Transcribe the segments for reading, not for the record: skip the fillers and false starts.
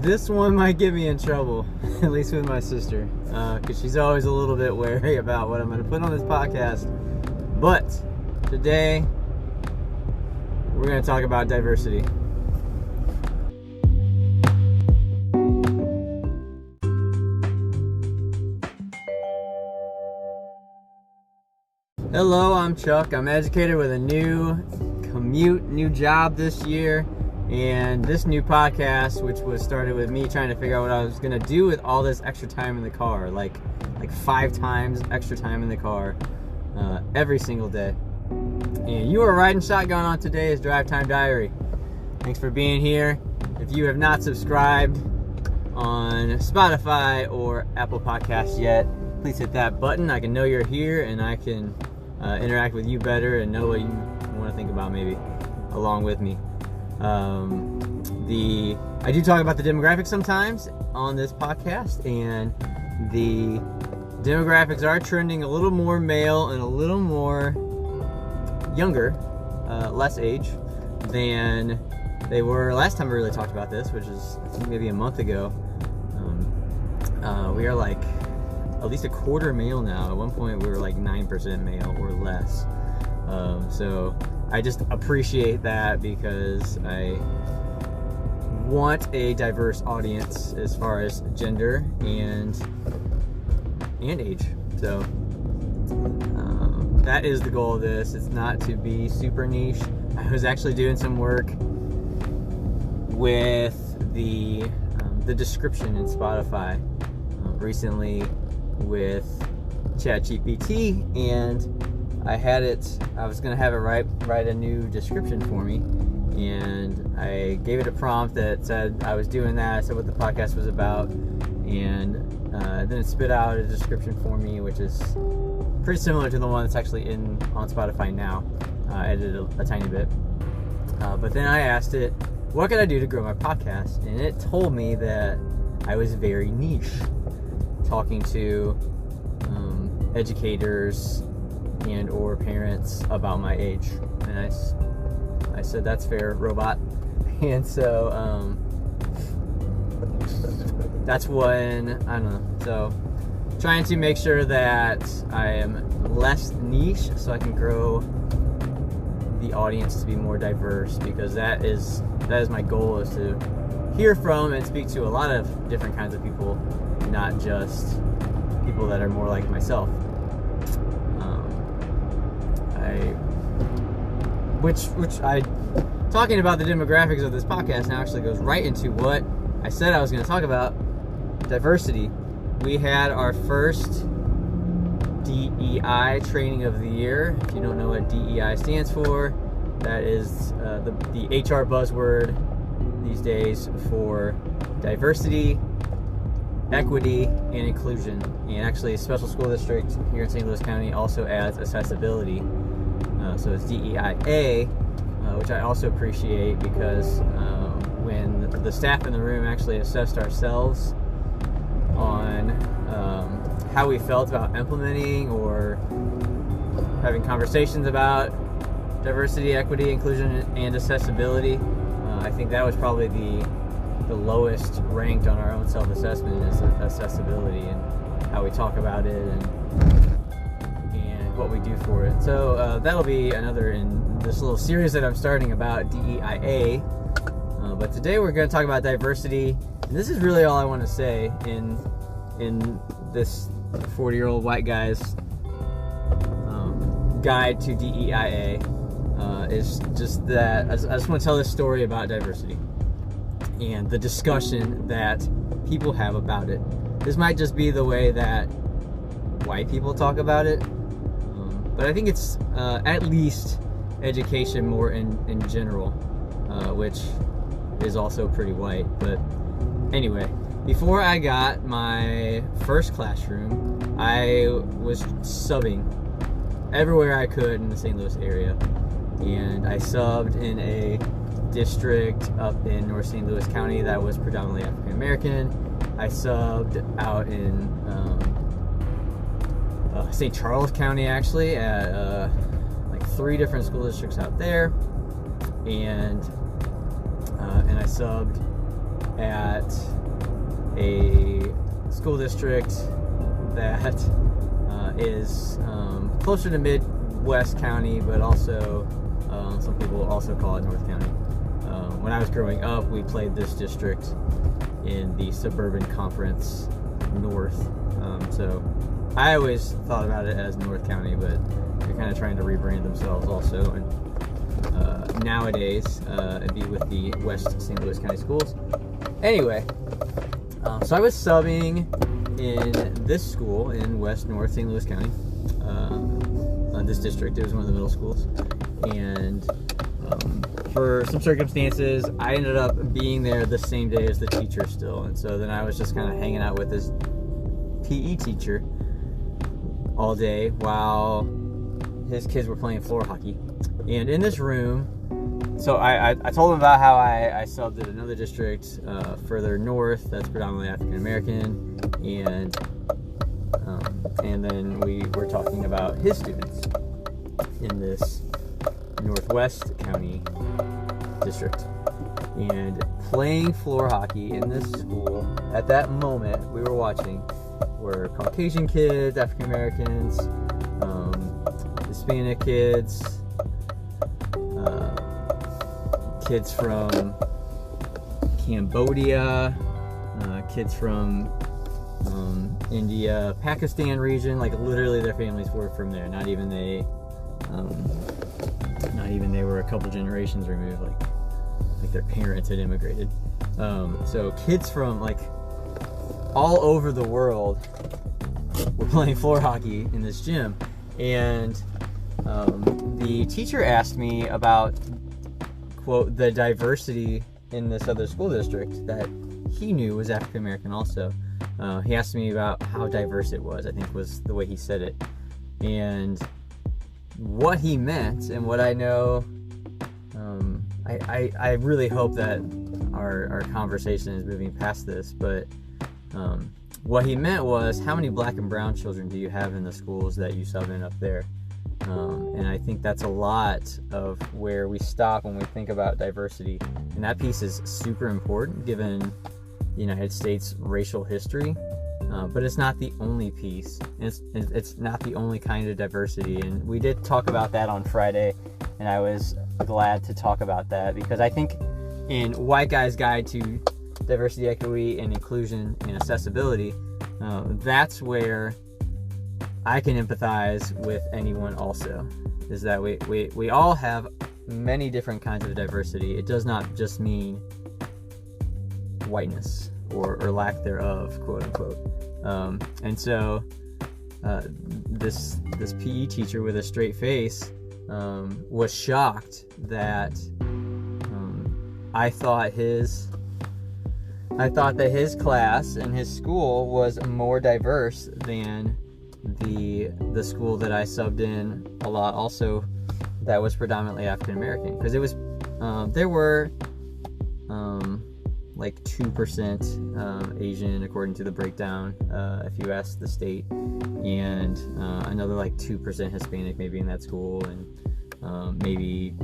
This one might get me in trouble, at least with my sister, because she's always a little bit wary about what I'm going to put on this podcast. But today, we're going to talk about diversity. Hello, I'm Chuck. I'm an educator with a new job this year. And this new podcast, which was started with me trying to figure out what I was going to do with all this extra time in the car, like 5 times extra time in the car every single day. And you are riding shotgun on today's Drive Time Diary. Thanks for being here. If you have not subscribed on Spotify or Apple Podcasts yet, please hit that button. I can know you're here and I can interact with you better and know what you want to think about maybe along with me. I do talk about the demographics sometimes on this podcast, and the demographics are trending a little more male and a little more younger, less age than they were last time we really talked about this, which is I think maybe a month ago. We are like at least a quarter male now. At one point we were like 9% male or less. So I just appreciate that because I want a diverse audience as far as gender and age. So that is the goal of this. It's not to be super niche. I was actually doing some work with the description in Spotify recently with ChatGPT, and I was going to have it write a new description for me, and I gave it a prompt that said I was doing that. I said what the podcast was about, and then it spit out a description for me, which is pretty similar to the one that's actually on Spotify now. I edited a tiny bit. But then I asked it, what could I do to grow my podcast? And it told me that I was very niche, talking to educators and or parents about my age. And I said, that's fair, robot. And so that's when, I don't know, so trying to make sure that I am less niche so I can grow the audience to be more diverse, because that is my goal, is to hear from and speak to a lot of different kinds of people, not just people that are more like myself. Talking about the demographics of this podcast now actually goes right into what I said I was going to talk about: diversity. We had our first DEI training of the year. If you don't know what DEI stands for, that is the HR buzzword these days for diversity, equity, and inclusion. And actually, a special school district here in St. Louis County also adds accessibility. So it's DEIA, which I also appreciate, because when the staff in the room actually assessed ourselves on how we felt about implementing or having conversations about diversity, equity, inclusion, and accessibility, I think that was probably the lowest ranked on our own self-assessment, is accessibility and how we talk about it and what we do for it. So that'll be another in this little series that I'm starting about DEIA. But today we're going to talk about diversity, and this is really all I want to say in this 40-year-old white guy's guide to DEIA. Is just that I just want to tell this story about diversity and the discussion that people have about it. This might just be the way that white people talk about it, but I think it's at least education more in general, which is also pretty white. But anyway, before I got my first classroom, I was subbing everywhere I could in the St. Louis area. And I subbed in a district up in North St. Louis County that was predominantly African American. I subbed out in St. Charles County, actually, at like 3 different school districts out there. And I subbed at a school district that is closer to Midwest County, but also some people also call it North County. When I was growing up, we played this district in the Suburban Conference North. So I always thought about it as North County, but they're kind of trying to rebrand themselves also. And nowadays, it'd be with the West St. Louis County Schools. Anyway, so I was subbing in this school in North St. Louis County. This district, it was one of the middle schools. And for some circumstances, I ended up being there the same day as the teacher still. And so then I was just kind of hanging out with this PE teacher all day while his kids were playing floor hockey. And in this room, so I told him about how I subbed at another district further north that's predominantly African American, and then we were talking about his students in this Northwest County district. And playing floor hockey in this school, at that moment we were watching, were Caucasian kids, African Americans, Hispanic kids, kids from Cambodia, kids from India, Pakistan region. Like literally their families were from there. Not even they were a couple generations removed. Like their parents had immigrated. So kids from like all over the world were playing floor hockey in this gym. And the teacher asked me about, quote, the diversity in this other school district that he knew was African American also. He asked me about how diverse it was, I think was the way he said it. And what he meant, and what I know, I really hope that our conversation is moving past this, but what he meant was, how many black and brown children do you have in the schools that you sub in up there? And I think that's a lot of where we stop when we think about diversity. And that piece is super important given the United States racial history. But it's not the only piece. It's not the only kind of diversity. And we did talk about that on Friday, and I was glad to talk about that because I think in White Guy's Guide to Diversity, Equity, and Inclusion and Accessibility, that's where I can empathize with anyone also, is that we all have many different kinds of diversity. It does not just mean whiteness or lack thereof, quote unquote. And so this PE teacher with a straight face was shocked that I thought that his class and his school was more diverse than the school that I subbed in a lot also, that was predominantly African American, because it was there were like 2% Asian according to the breakdown, if you ask the state, and another like 2% Hispanic maybe in that school, and maybe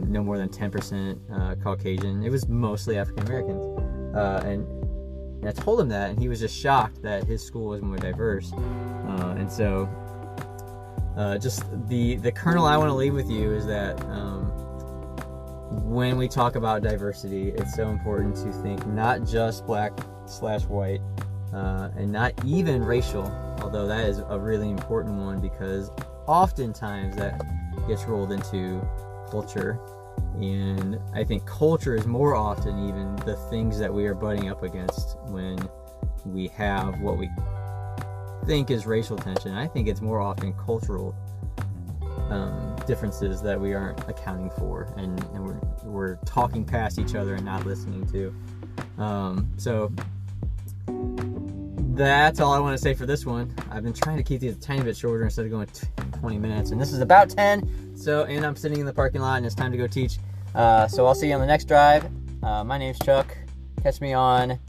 no more than 10% Caucasian. It was mostly African Americans, and I told him that, and he was just shocked that his school was more diverse. And so just the kernel I want to leave with you is that when we talk about diversity, it's so important to think not just black/white, and not even racial, although that is a really important one, because oftentimes that gets rolled into culture. And I think culture is more often even the things that we are butting up against when we have what we think is racial tension. I think it's more often cultural differences that we aren't accounting for, and we're talking past each other and not listening to. So that's all I want to say for this one. I've been trying to keep these a tiny bit shorter instead of going 20 minutes, and this is about 10. So, and I'm sitting in the parking lot, and it's time to go teach. So I'll see you on the next drive. My name's Chuck. Catch me on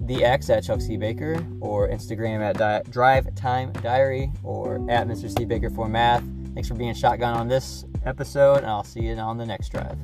the X at Chuck C. Baker, or Instagram at Drive Time Diary, or at Mr. C. Baker for Math. Thanks for being shotgun on this episode, and I'll see you on the next drive.